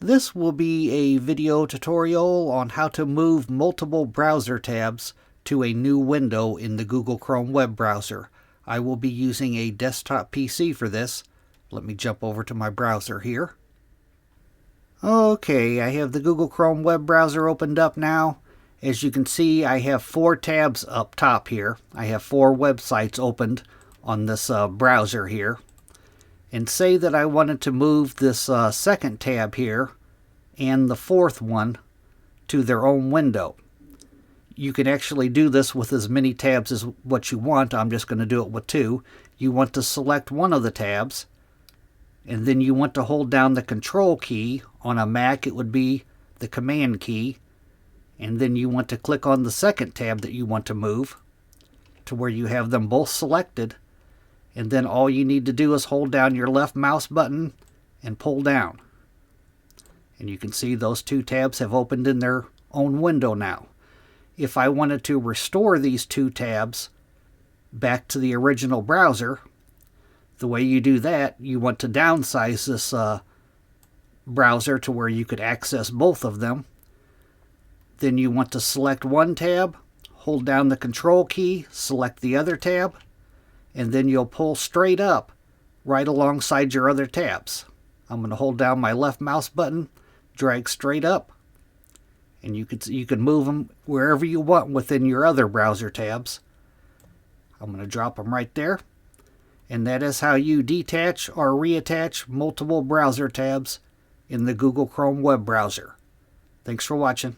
This will be a video tutorial on how to move multiple browser tabs to a new window in the Google Chrome web browser. I will be using a desktop PC for this. Let me jump over to my browser here. Okay, I have the Google Chrome web browser opened up now. As you can see, I have 4 tabs up top here. I have 4 websites opened on this browser here. And say that I wanted to move this second tab here and the 4th one to their own window. You can actually do this with as many tabs as what you want. I'm just going to do it with 2. You want to select one of the tabs, and then you want to hold down the Control key. On a Mac, it would be the Command key. And then you want to click on the second tab that you want to move to where you have them both selected. And then all you need to do is hold down your left mouse button and pull down. And you can see those 2 tabs have opened in their own window now. If I wanted to restore these 2 tabs back to the original browser, the way you do that, you want to downsize this browser to where you could access both of them. Then you want to select one tab, hold down the Control key, select the other tab, and then you'll pull straight up right alongside your other tabs. I'm going to hold down my left mouse button, drag straight up, and you can move them wherever you want within your other browser tabs. I'm going to drop them right there. And that is how you detach or reattach multiple browser tabs in the Google Chrome web browser. Thanks for watching.